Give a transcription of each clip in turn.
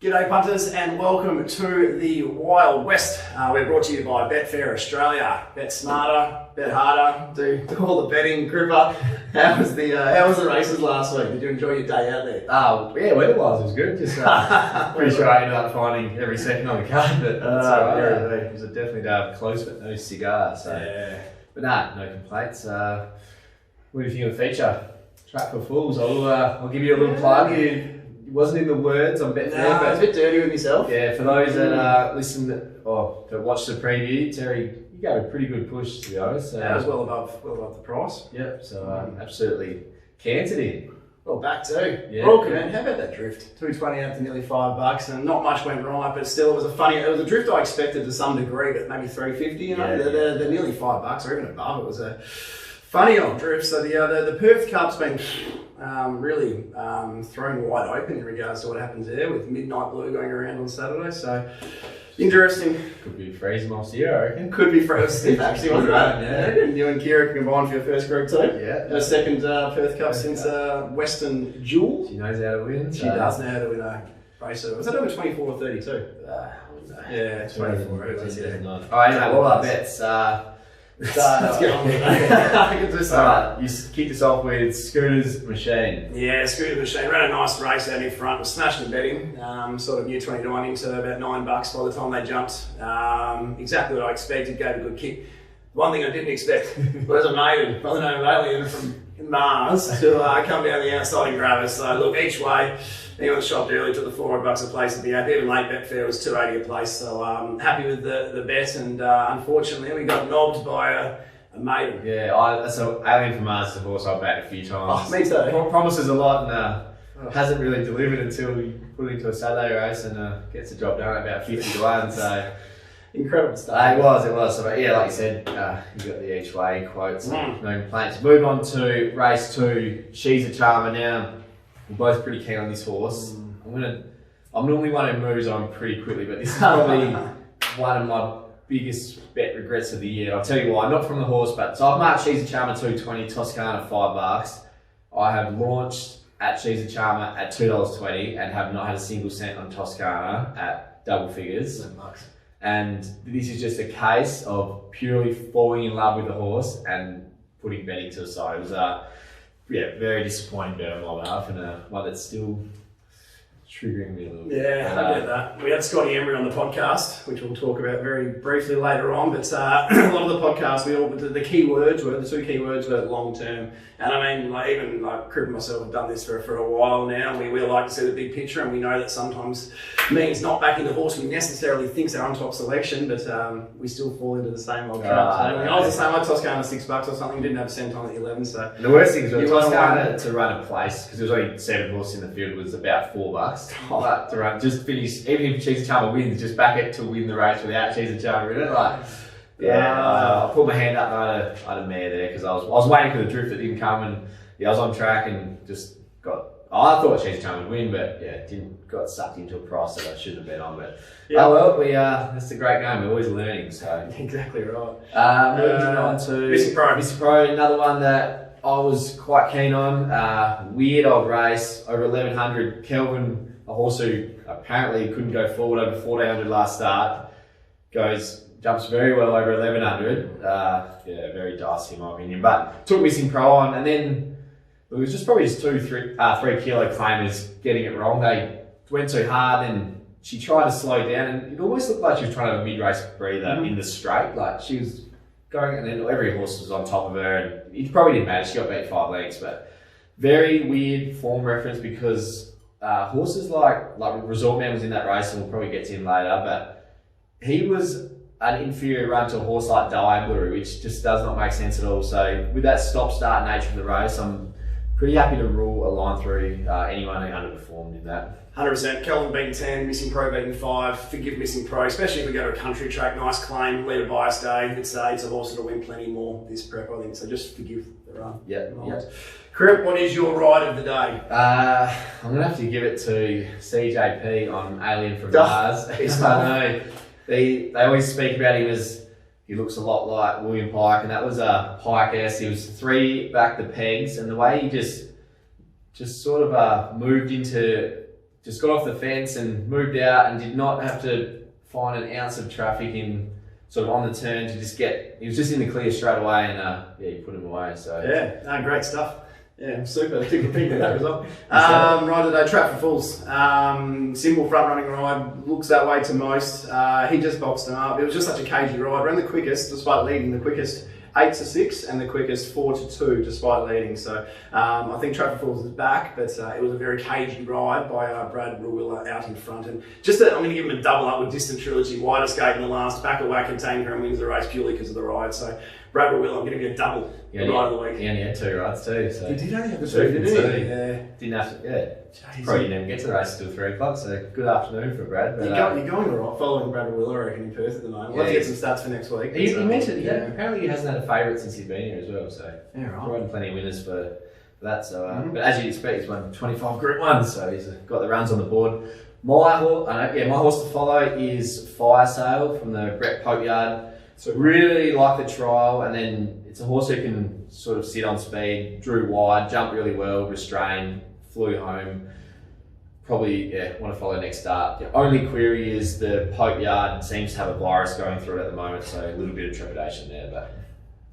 G'day punters and welcome to the Wild West. We're brought to you by Betfair Australia. Bet smarter, bet harder, do all the betting. Gripper, how was the races last week? Did you enjoy your day out there? Yeah, weather-wise it was good. Just pretty sure I ended up finding every second on the card, but that's all right. It was a definitely day of close but no cigar. So, yeah. But no complaints. What do you think of the feature? Track for Fools. I'll give you a little plug. It wasn't in the words on Betfair, but I was a bit dirty with myself. Yeah, for those that listened or that watched the preview, Terry, you gave a pretty good push, to be honest. That was well above the price. Yep, so absolutely canted in. Well, back to yeah. Royal Command. How about that drift? $2.20 out to nearly $5, and not much went wrong. But still, it was a drift I expected to some degree, but maybe $3.50. You know, they're nearly $5 or even above. It was a funny old drift. So the Perth Cup's been really thrown wide open in regards to what happens there with Midnight Blue going around on Saturday. So interesting. Could be freezing off here, I reckon. Could be freezing stiff actually, wasn't it? Yeah. You and Kira combined for your first group too. Yeah. Her second Perth Cup since Western Jewel. She knows how to win. She does know how to win a race. Was that over 24 or 32? Yeah, 24. Alright, all our bets. Let's get on with it. I can do so. Alright, you kicked us off with Scooter's Machine. Yeah, Scooter's Machine. Ran a nice race out in front. Was smashing betting. Sort of new 20 to 1 into about $9 by the time they jumped. Exactly what I expected. Gave a good kick. One thing I didn't expect was a maiden by the name of Alien from Mars to come down the outside and grab us. So look, each way, anyone shopped early took the $400 a place to be happy. Even late Betfair was $2.80 a place. So happy with the bet, and unfortunately we got knobbed by a maiden. Yeah, so Alien from Mars is a horse I've backed a few times. Oh, me too. Promises a lot and hasn't really delivered until you put it into a Saturday race and gets the job done at about 50 to 1. So. Incredible stuff. It was. So, yeah, like you said, you got the each way quotes, no complaints. Move on to race 2. She's a Charmer now. We're both pretty keen on this horse. I'm normally one who moves on pretty quickly, but this is probably one of my biggest bet regrets of the year. I'll tell you why. Not from the horse, but so I've marked She's a Charmer 220, Toscana $5. I have launched at She's a Charmer at $2.20 and have not had a single cent on Toscana at double figures. And this is just a case of purely falling in love with the horse and putting betting to the side. It was very disappointing bet on my behalf, and one that's still triggering me a little bit. Yeah, I get that. We had Scotty Emery on the podcast, which we'll talk about very briefly later on, but a lot of the podcast, the key words were, the two key words were long term. And I mean, even Crib and myself have done this for a while now. We like to see the big picture, and we know that sometimes means not backing the horse we necessarily think's our on top selection, but we still fall into the same old trap. I was the same, like Toscana $6 or something, didn't have a cent on at 11. So and the worst thing is with Toscana to run a place, because there was only 7 horses in the field, was about $4. But to run, just finish, even if She's a Charmer wins, just back it to win the race without She's a Charmer in it. I put my hand up and I had a mare there because I was waiting for the drift that didn't come, and I was on track and just I thought She's a Charmer would win, but got sucked into a price that I shouldn't have bet on. But that's a great game. We're always learning. So exactly right. Moving on to Missing Pro, another one that I was quite keen on. Weird old race over 1100. Kelvin, a horse who apparently couldn't go forward over 1400 last start, jumps very well over 1100. Very dicey in my opinion. But took Missing Pro on, and then it was just probably 3 kilo claimers getting it wrong. They went too hard, and she tried to slow down, and it almost looked like she was trying to have a mid-race breather in the straight. Like she was going, and then every horse was on top of her, and it probably didn't matter. She got beat 5 lengths, but very weird form reference because horses like Resort Man was in that race, and we'll probably get to him later, but he was an inferior run to a horse like Diablo, which just does not make sense at all. So with that stop-start nature of the race, I'm pretty happy to rule a line through anyone who underperformed in that. 100%. Kelvin beating 10, Missing Pro beating 5. Forgive Missing Pro, especially if we go to a country track. Nice claim, leader bias day. It's a horse that'll win plenty more this prep, I think. So just forgive the run. Yep. Crip, what is your ride of the day? I'm going to have to give it to CJP on Alien from Mars. I know. They always speak about him as he looks a lot like William Pike, and that was a Pike-esque. He was 3 back the pegs, and the way he just sort of moved into just got off the fence and moved out and did not have to find an ounce of traffic in sort of on the turn to just get. He was just in the clear straight away, and you put him away. So yeah, great stuff. Yeah, super. Took that result. Right today, Trap for Fools. Simple front running ride, looks that way to most. He just boxed him up. It was just such a cagey ride. Ran the quickest, despite leading, the quickest 8-6 and the quickest 4-2 despite leading. So I think Trap for Fools is back, but it was a very cagey ride by Brad Rawiller out in front. And I'm going to give him a double up with Distant Trilogy, widest gate in the last, back at Whack and Tanker, and wins the race purely because of the ride. So Brad Rawiller, I'm going to give you a double ride of the week. He only had 2 rides too. So he did only have the 2, didn't he? Yeah. Didn't have to, yeah. Probably didn't even get to the race till 3 o'clock, so good afternoon for Brad. But, you're going all right following Brad Rawiller, I reckon, in Perth at the moment. We'll have to get some stats for next week. He mentioned, apparently he hasn't had a favourite since he's been here as well, so yeah, right. Riding plenty of winners for that. So, but as you'd expect, he's won 25 Group 1s, so he's got the runs on the board. My horse to follow is Fire Sale from the Brett Pope Yard. So really like the trial, and then it's a horse who can sort of sit on speed, drew wide, jumped really well, restrained, flew home. Probably, want to follow next start. The only query is the Pope Yard seems to have a virus going through it at the moment, so a little bit of trepidation there. But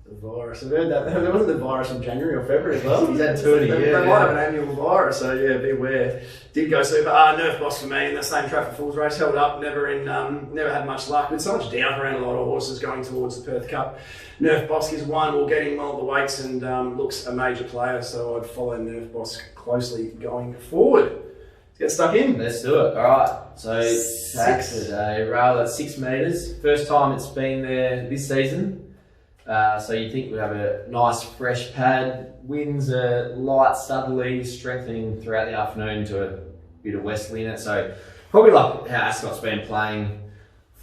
the virus, I've heard that. There wasn't the virus in January or February as well. He's had 2 in a year. They might have an annual virus, so yeah, beware. Did go super. Nerf Boss for me in the same Trap for Fools race, held up, never had much luck. With so much doubt around a lot of horses going towards the Perth Cup. Nerf Boss is one, will get him well at the weights and looks a major player, so I'd follow Nerf Boss closely going forward. Let's get stuck in. Let's do it. All right. So Saturday, rail at 6 metres. First time it's been there this season. So you think we'd have a nice fresh pad. Winds are light, subtly strengthening throughout the afternoon to a bit of westerly in it. So probably like how Ascot's been playing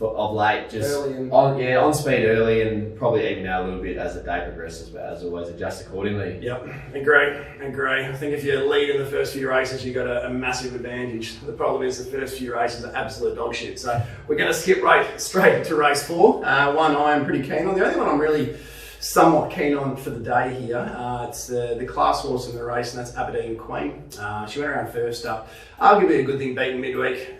of late, just on speed early, and probably even out a little bit as the day progresses, but as always adjust accordingly. Yep, agree. I think if you lead in the first few races, you've got a massive advantage. The problem is the first few races are absolute dog shit. So we're going to skip straight to race 4. One I am pretty keen on. The only one I'm really somewhat keen on for the day here. It's the class horse in the race, and that's Aberdeen Queen. She went around first up. Arguably a good thing beating midweek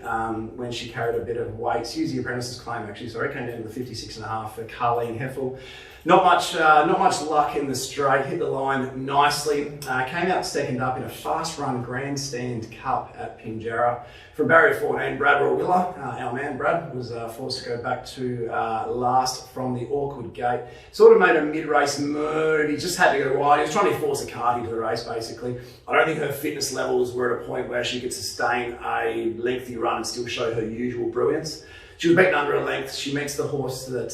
when she carried a bit of weight. She used the apprentice's claim actually, so it came down to the 56.5 for Carleen Heffel. Not much luck in the straight, hit the line nicely. Came out second up in a fast run grandstand cup at Pinjarra. From barrier 14, Brad Rawiller, our man Brad, was forced to go back to last from the awkward gate. Sort of made a mid-race move. He just had to go wide. He was trying to force a card into the race basically. I don't think her fitness levels were at a point where she could sustain a lengthy run and still show her usual brilliance. She was beaten under a length. She meets the horse that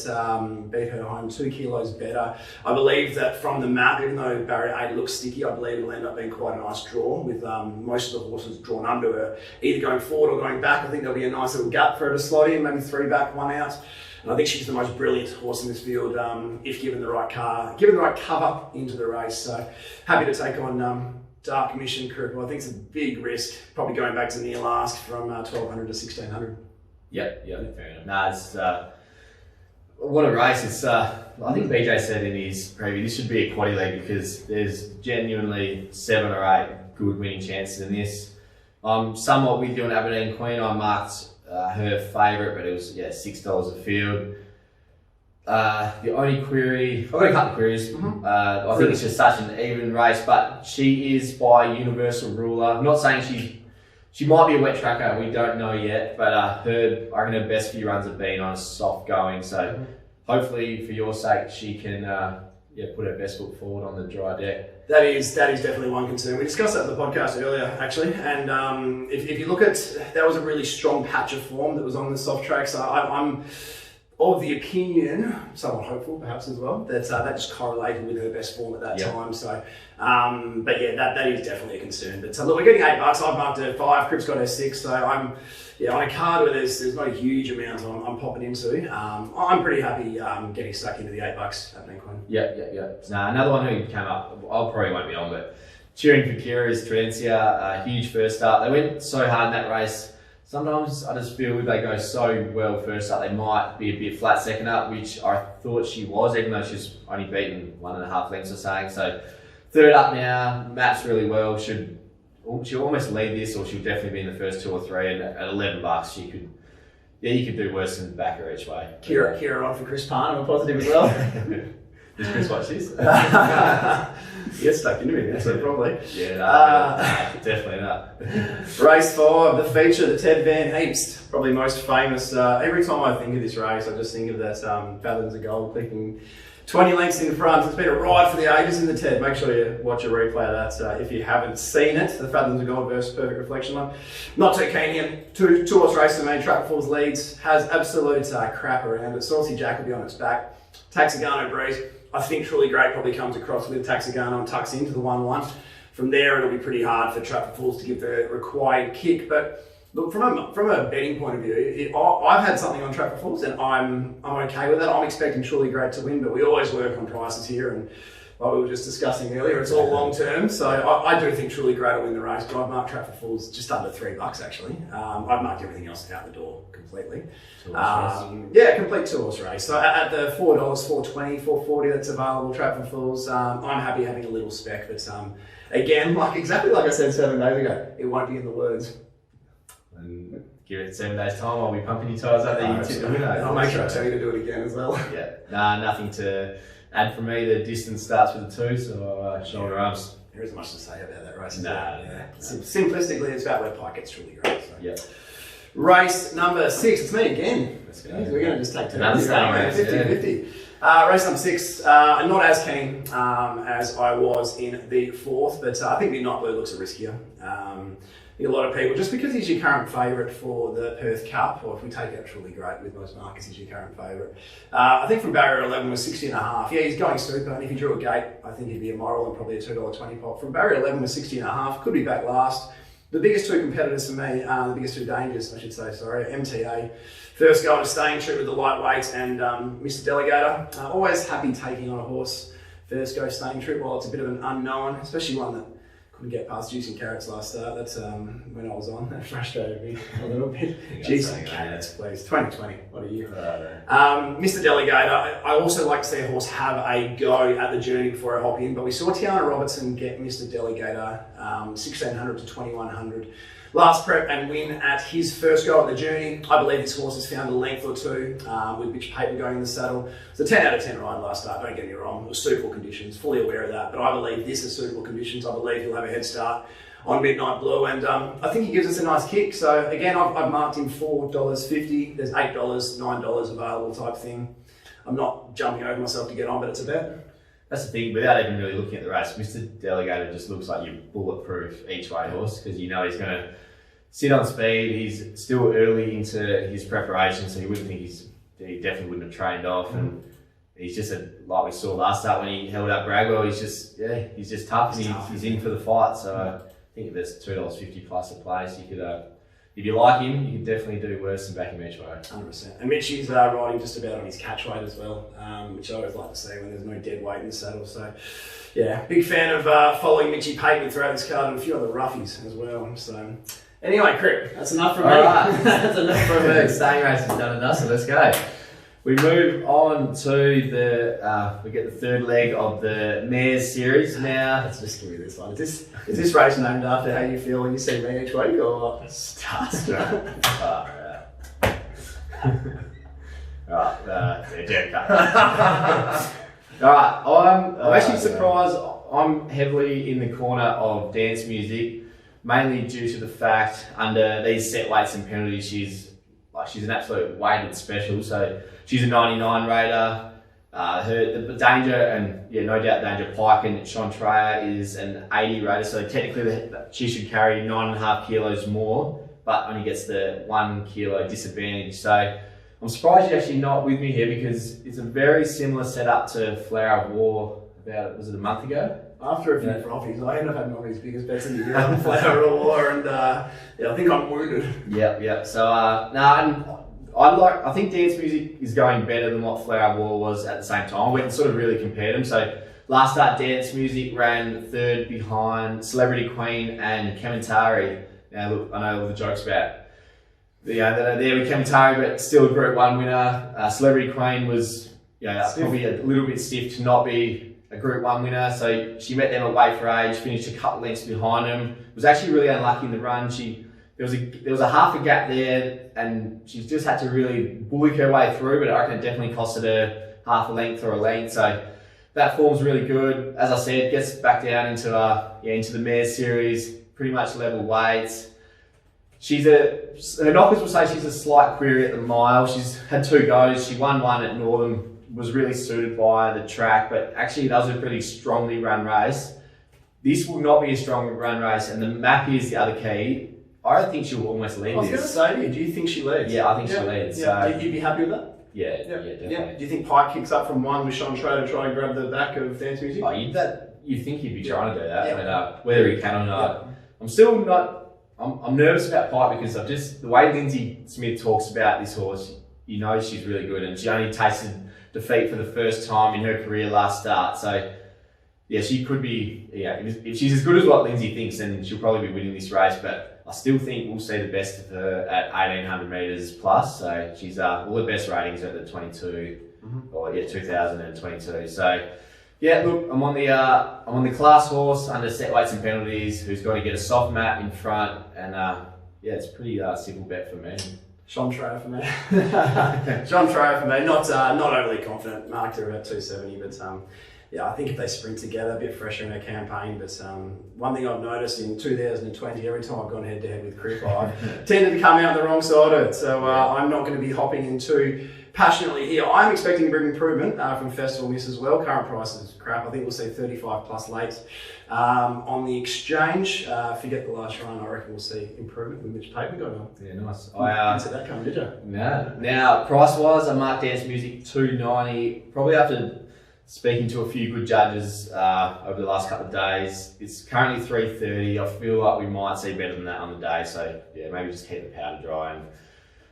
beat her home 2 kilos better. I believe that from the map, even though barrier 8 looks sticky, I believe it'll end up being quite a nice draw with most of the horses drawn under her, either going forward or going back. I think there'll be a nice little gap for her to slot in, maybe 3 back, 1 out. And I think she's the most brilliant horse in this field if given the right cover into the race. So happy to take on Dark Mission Cripple. I think it's a big risk, probably going back to near last from 1200 to 1600. Yep, fair enough. Nah, it's what a race. It's I think BJ said in his preview this should be a quaddy leg because there's genuinely 7 or 8 good winning chances in this. I'm somewhat with you on Aberdeen Queen. I marked her favourite, but it was $6 a field. The only query, I've got a couple of queries. I think it's just such an even race, but she is by universal ruler. I'm not saying she might be a wet tracker, we don't know yet, but I reckon her best few runs have been on a soft going, so hopefully for your sake she can put her best foot forward on the dry deck. That is definitely one concern. We discussed that in the podcast earlier actually, and if you look at, that was a really strong patch of form that was on the soft track, so I'm of the opinion, somewhat hopeful perhaps as well, that that just correlated with her best form at that time. So, but yeah, that is definitely a concern. But look, we're getting $8. I've marked her 5. Crip's got her 6. So I'm on a card where there's not a huge amount I'm popping into. I'm pretty happy getting stuck into the $8 at Queen. Yeah. Now another one who came up, I probably won't be on, but cheering for Kira is Trencia. Huge first start. They went so hard in that race. Sometimes I just feel if they go so well first up, they might be a bit flat second up, which I thought she was, even though she's only beaten 1.5 lengths or something. So third up now, maps really well, should she'll almost lead this, or she'll definitely be in the first 2 or 3. And at $11, she could. Yeah, you could do worse than back her each way. Kira on for Chris Parnham, a positive as well. Does Chris watch this? Get stuck into me, so probably. Yeah, no, definitely not. Race 5, the feature, the Ted Van Heemst, probably most famous. Every time I think of this race, I just think of that Fathoms of Gold clicking 20 lengths in front. It's been a ride for the ages in the Ted. Make sure you watch a replay of that if you haven't seen it. The Fathoms of Gold versus Perfect Reflection one. Not too keen here. Two horse race for me. Trapper Falls leads. Has absolute crap around it. Saucy Jack will be on its back. Taxigano Breeze. I think Truly Great probably comes across with Taxigano and tucks into the 1-1. From there, it'll be pretty hard for Trapper Falls to give the required kick. But look, from a betting point of view, I've had something on Trapper Falls and I'm okay with that. I'm expecting Truly Great to win, but we always work on prices here. And like we were just discussing earlier, it's all long term. So I do think Truly Great will win the race, but I've marked Trapper Falls just under $3 actually. I've marked everything else out the door completely. Yeah, complete 2-horse race. So at the $4, $4.20, $4.40 that's available, Trapper Falls, I'm happy having a little spec, but again, exactly like I said 7 days ago, it won't be in the words. And give it 7 days time, I'll be pumping your tyres up there. You tip the winner. I'll make sure I tell you to do it again as well. Yeah, nothing to add from me. The distance starts with a 2, so shoulder arms. There isn't much to say about that race. Nah. Simplistically, it's about where Pike gets Truly Great. So. Yeah. Race number 6, it's me again. Let's go. We're going to just take another staying race. 50-50. Race number 6, not as keen as I was in the 4th, but I think Midnight Blue looks a riskier. A lot of people, just because he's your current favourite for the Perth Cup, or if we take out Truly Great with most markets, he's your current favourite. I think from barrier 11 was 60.5. Yeah, he's going super, and if he drew a gate, I think he'd be a moral and probably a $2.20 pop. From barrier 11 was 60.5, could be back last. The biggest 2 competitors for me, the biggest 2 dangers, I should say, sorry, MTA. First go to staying true with the lightweights and Mr. Delegator. Always happy taking on a horse first go staying true while it's a bit of an unknown, especially one that couldn't get past Juice and Carrots last start. That's when I was on. That frustrated me a little bit. Juice and Carrots, please. 2020, what a year. Mr. Delegator, I also like to see a horse have a go at the journey before I hop in, but we saw Tiana Robertson get Mr. Delegator 1600 to 2100 last prep and win at his first go at the journey. I believe this horse has found a length or 2 with Mitch Paper going in the saddle. It's a 10 out of 10 ride last start, don't get me wrong. It was suitable conditions, fully aware of that, but I believe this is suitable conditions. I believe he'll have a head start on Midnight Blue, and I think he gives us a nice kick. So again, I've marked him $4.50. There's $8, $9 available type thing. I'm not jumping over myself to get on, but it's a bet. That's the thing, without even really looking at the race, Mr. Delegator just looks like your bulletproof each way horse, because you know he's going to sit on speed. He's still early into his preparation, so you wouldn't think he definitely wouldn't have trained off. And he's just like we saw last start when he held up Bragwell. He's just tough, and he's in for the fight. So I think if there's $2.50 plus a place, you could. If you like him, you can definitely do worse than back him each way. 100%. And Mitchie's riding just about on his catch weight as well, which I always like to see when there's no dead weight in the saddle. So, yeah, big fan of following Mitchie Payton throughout this card and a few other roughies as well. So, anyway, Crick, that's enough from me. All right, that's enough from me. Staying race is done and dusted. Let's go. We move on to we get the 3rd leg of the Mares series now. Let's just give me this one. Is this race named after how you feel when you see me each week, or what? Starstruck. Alright, I'm actually surprised. I'm heavily in the corner of Dance Music, mainly due to the fact under these set weights and penalties, she's an absolute weighted special. So she's a 99 raider. The Danger, and yeah, no doubt Danger Pike and Shantrea is an 80 raider. So technically she should carry 9.5 kilos more, but only gets the 1 kilo disadvantage. So I'm surprised you're actually not with me here, because it's a very similar setup to Flower of War about, was it a month ago? After a few profits, I end up having one of his biggest bets in the year on Flower of War, and I think I'm wounded. Yep. So I think Dance Music is going better than what Flower of War was at the same time. I went and sort of really compared them. So last start, Dance Music ran 3rd behind Celebrity Queen and Kementari. Now look, I know all the jokes about that are there with Kementari, but still a Group 1 winner. Celebrity Queen was probably a little bit stiff to not be a Group 1 winner, so she met them at weight for age, finished a couple lengths behind them. Was actually really unlucky in the run. There was a half a gap there, and she just had to really bullock her way through, but I reckon it definitely costed her half a length or a length. So that form's really good. As I said, gets back down into the mares series, pretty much level weights. Her knockers will say she's a slight query at the mile. She's had 2 goes. She won one at Northern, was really suited by the track, but actually does a pretty strongly run race. This will not be a strong run race, and the map is the other key. I think she'll almost lead this. I was going to say to you, do you think she leads? Yeah, I think she leads. Yeah. So. You'd be happy with that? Yeah, definitely. Yeah. Do you think Pike kicks up from 1 with Sean Schroeder to try and grab the back of Dance Music? Oh, you'd think he'd be trying to do that, but whether he can or not. I'm still not. I'm nervous about Pike because the way Lindsay Smith talks about this horse, you know she's really good, and she only tasted defeat for the first time in her career last start. So yeah, she could be. Yeah, if she's as good as what Lindsay thinks, then she'll probably be winning this race. But I still think we'll see the best of her at 1800 metres plus. So she's all the best ratings at the 22 or 2022. So. Yeah, look, I'm on the class horse under set weights and penalties, who's got to get a soft map in front, and it's a pretty simple bet for me. Sean Schroeder for me. Sean Schroeder for me. Not overly confident. Marked her at 270, but I think if they sprint together, a bit fresher in her campaign. But one thing I've noticed in 2020, every time I've gone head to head with Crip, I've tended to come out the wrong side of it. So I'm not going to be hopping into passionately here. I'm expecting to bring improvement from Festival Miss as well. Current price is crap. I think we'll see 35 plus late on the exchange. Forget the last run. I reckon we'll see improvement with Mitch Paper going on. Yeah, nice. I didn't see that coming, did you? No. Now, price wise, I marked Dance Music 290. Probably after speaking to a few good judges over the last couple of days, it's currently 330. I feel like we might see better than that on the day. So yeah, maybe just keep the powder dry. And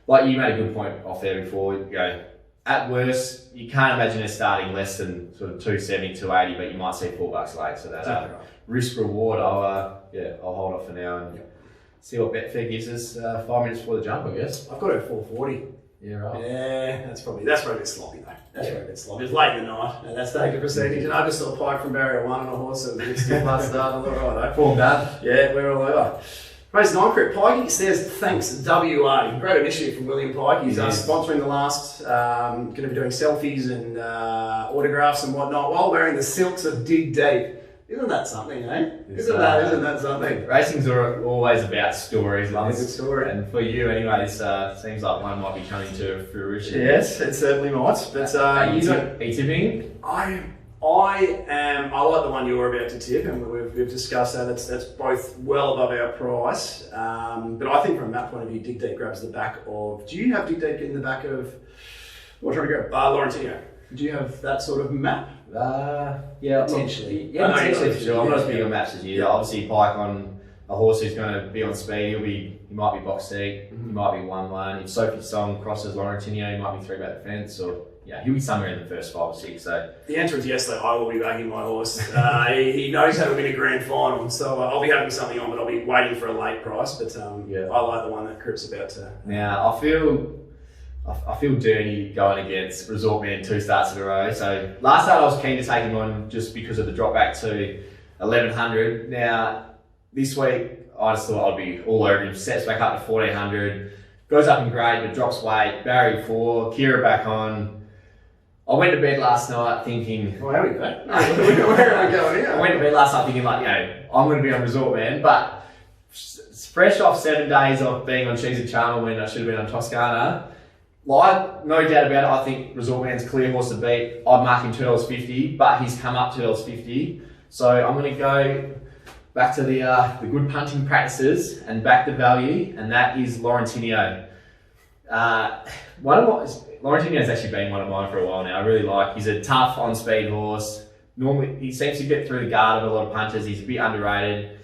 like you made a good point off there before, you go, at worst, you can't imagine her starting less than sort of 270, 280, but you might see $4 late. So that risk reward, I'll hold off for now and see what Betfair gives us 5 minutes before the jump, I guess. I've got her at 440. Yeah, right. Yeah, that's probably a bit sloppy though. That's probably a bit sloppy. It's late in the night, and that's taking percentage. And I just saw Pike from barrier 1 on a horse that was a bit stiff last start. I thought, right, form done. Yeah, we're all over. Race 9, Crip. Pikey says thanks, WA. Great initiative from William Pike. He's sponsoring the last, going to be doing selfies and autographs and whatnot while wearing the silks of Dig Deep. Isn't that something, eh? Isn't that something? Racing's are always about stories. Love a good story. And for you anyway, this seems like one might be coming to fruition. Yes, it certainly might. But are you tipping? I like the one you're about to tip, and we've discussed that. That's both well above our price. But I think from that point of view, Dig Deep grabs the back of. Do you have Dig Deep in the back of? What trying to go? Laurentino. Do you have that sort of map? Yeah, potentially. Potentially for sure. I'm not as big on maps as you. Yeah. Obviously, Pike on a horse who's going to be on speed. He might be box seat. He might be 1-1. If Sophie Song crosses Laurentino, he might be 3 back the fence, or. Yeah, he'll be somewhere in the first 5 or 6. So the answer is yes, though. I will be backing my horse. He knows how to win a grand final, so I'll be having something on, but I'll be waiting for a late price. But I like the one that Crip's about to. Now I feel dirty going against Resort Man 2 starts in a row. So last start I was keen to take him on just because of the drop back to 1100. Now this week I just thought I'd be all over him. Sets back up to 1400, goes up in grade but drops weight. Barrier 4, Kira back on. I went to bed last night thinking... Well, how are we going? Where am I going here? I went to bed last night thinking I'm going to be on Resort Man, but fresh off 7 days of being on Cheese and Charmer when I should have been on Toscana, no doubt about it, I think Resort Man's clear horse to beat. I'd mark him $2.50, but he's come up $2.50. So I'm going to go back to the good punting practices and back the value, and that is Laurentino. Laurentino's actually been one of mine for a while now. I really like. He's a tough on-speed horse. Normally, he seems to get through the guard of a lot of punches. He's a bit underrated.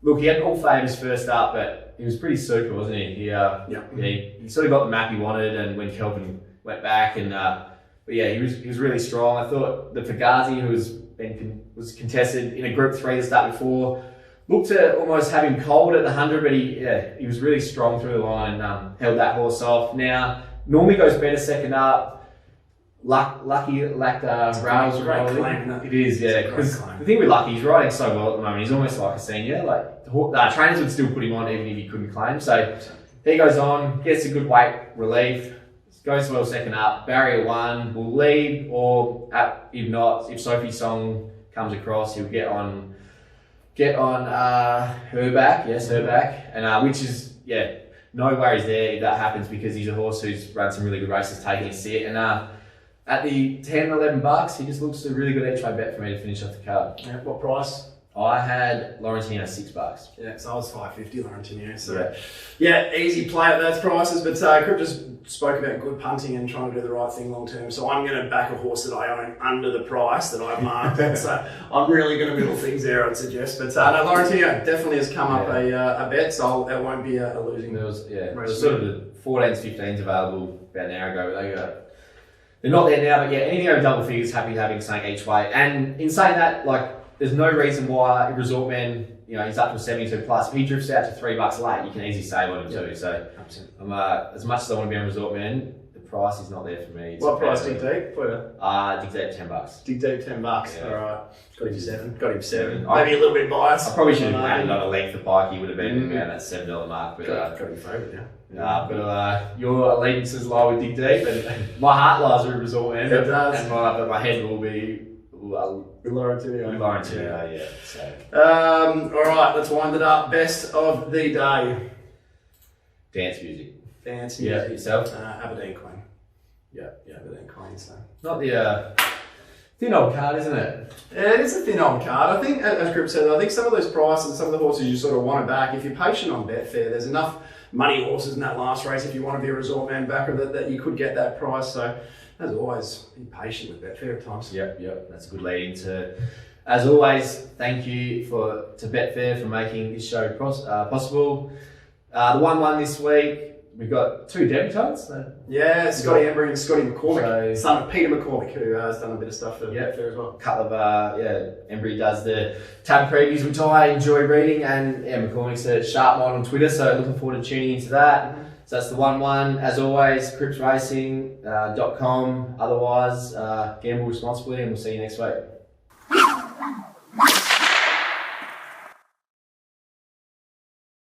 Look, he had all favours first up, but he was pretty super, wasn't he? He sort of got the map he wanted, and when Kelvin went back, and he was really strong. I thought the Fugazi, who was contested in a Group 3 the start before, looked to almost have him cold at the 100, but he was really strong through the line and held that horse off. Now, normally goes better second up. Lucky lacked rails. Great claim, isn't it? It is, yeah. Because the thing with Lucky, he's riding so well at the moment. He's almost like a senior. Like trainers would still put him on even if he couldn't claim. So he goes on, gets a good weight relief, goes well second up. Barrier 1 will lead, or if not, if Sophie's Song comes across, he'll get on her back. Yes, her back, and which is no worries there if that happens, because he's a horse who's run some really good races, taking his sit. And at the 10, 11 bucks, he just looks a really good each way bet for me to finish off the card. Yeah, what price? I had Laurentino $6. Yeah, so I was $5.50 Laurentino. So yeah, easy play at those prices. But Crip just spoke about good punting and trying to do the right thing long term. So I'm going to back a horse that I own under the price that I've marked. So I'm really going to middle things there, I'd suggest. But no, Laurentino definitely has come up a bet, so it won't be a losing. There was sort of the 14s, 15s available about an hour ago. They're not there now, but anything over double figures, happy having something each way. And in saying that, there's no reason why Resort Man, he's up to 72 plus. If he drifts out to $3 late, you can easily save on him too. So I'm, as much as I want to be on Resort Man, the price is not there for me. What price dig deep for you? Dig deep $10. Dig deep $10. Yeah. All right. Got him 7. Maybe a little bit biased. I probably should have added on a length of bike. He would have been around that $7 mark. But got your favourite now. But your allegiances lie with Dig Deep, and my heart lies with Resort Man. It does. And my head will be Laurentino. Yeah. So. All right, let's wind it up. Best of the day. Dance music. Yeah, yourself. Aberdeen Queen. Yeah, Aberdeen Queen. So not the thin old card, isn't it? Yeah, it is a thin old card. I think, as Crip said, I think some of those prices, some of the horses you sort of want it back. If you're patient on Betfair, there's enough money horses in that last race if you want to be a Resort Man backer that you could get that price. So, as always, be patient with Betfair at times. Yep. That's a good lead into. As always, thank you to Betfair for making this show possible. The 1-1 this week, we've got 2 debutants. Yeah, Scotty Embry and Scotty McCormick, son of Peter McCormick, who has done a bit of stuff for Betfair as well. A couple of, Embry does the tab previews, which I enjoy reading, and McCormick's a sharp mind on Twitter, so looking forward to tuning into that. Mm-hmm. So that's the 1-1. As always, cripsracing.com. Otherwise, gamble responsibly, and we'll see you next week.